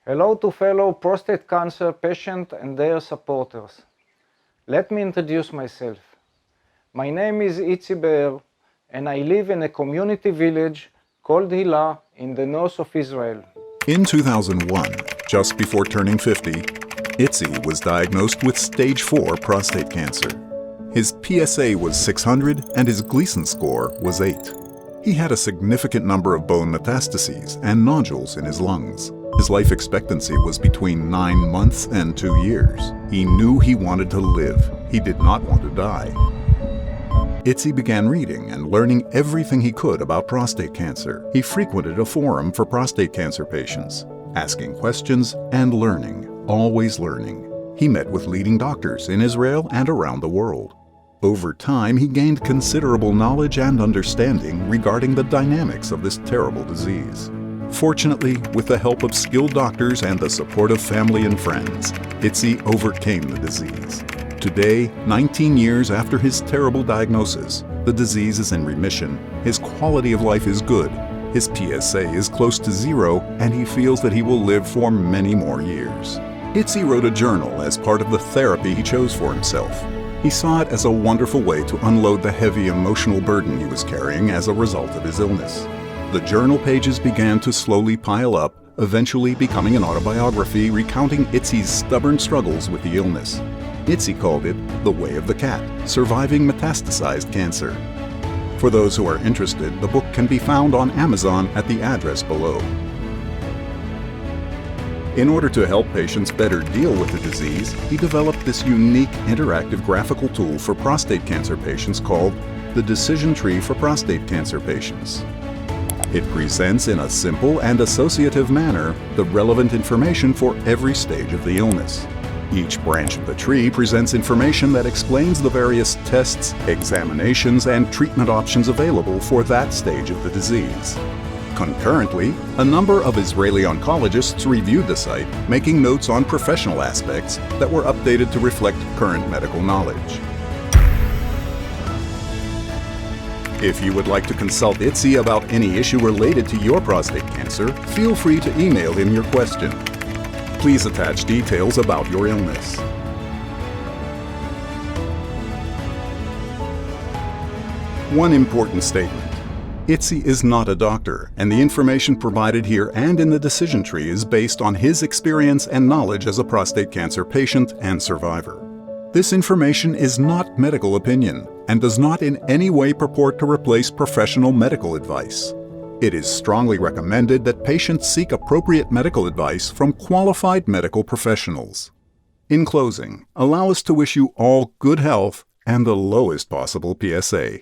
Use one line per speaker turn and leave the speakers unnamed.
Hello to fellow prostate cancer patients and their supporters. Let me introduce myself. My name is Itzy Be'er, and I live in a community village called Hila in the north of Israel.
In 2001, just before turning 50, Itzy was diagnosed with stage 4 prostate cancer. His PSA was 600 and his Gleason score was 8. He had a significant number of bone metastases and nodules in his lungs. His life expectancy was between 9 months and 2 years. He knew he wanted to live. He did not want to die. Itzy began reading and learning everything he could about prostate cancer. He frequented a forum for prostate cancer patients, asking questions and learning, always learning. He met with leading doctors in Israel and around the world. Over time, he gained considerable knowledge and understanding regarding the dynamics of this terrible disease. Fortunately, with the help of skilled doctors and the support of family and friends, Itzy overcame the disease. Today, 19 years after his terrible diagnosis, the disease is in remission, his quality of life is good, his PSA is close to 0, and he feels that he will live for many more years. Itzy wrote a journal as part of the therapy he chose for himself. He saw it as a wonderful way to unload the heavy emotional burden he was carrying as a result of his illness. The journal pages began to slowly pile up, eventually becoming an autobiography recounting Itzy's stubborn struggles with the illness. Itzy called it The Way of the Cat, Surviving Metastasized Cancer. For those who are interested, the book can be found on Amazon at the address below. In order to help patients better deal with the disease, he developed this unique interactive graphical tool for prostate cancer patients called the Decision Tree for Prostate Cancer Patients. It presents in a simple and associative manner the relevant information for every stage of the illness. Each branch of the tree presents information that explains the various tests, examinations, and treatment options available for that stage of the disease. Concurrently, a number of Israeli oncologists reviewed the site, making notes on professional aspects that were updated to reflect current medical knowledge. If you would like to consult Itzy about any issue related to your prostate cancer, feel free to email him your question. Please attach details about your illness. One important statement. Itzy is not a doctor, and the information provided here and in the decision tree is based on his experience and knowledge as a prostate cancer patient and survivor. This information is not medical opinion and does not in any way purport to replace professional medical advice. It is strongly recommended that patients seek appropriate medical advice from qualified medical professionals. In closing, allow us to wish you all good health and the lowest possible PSA.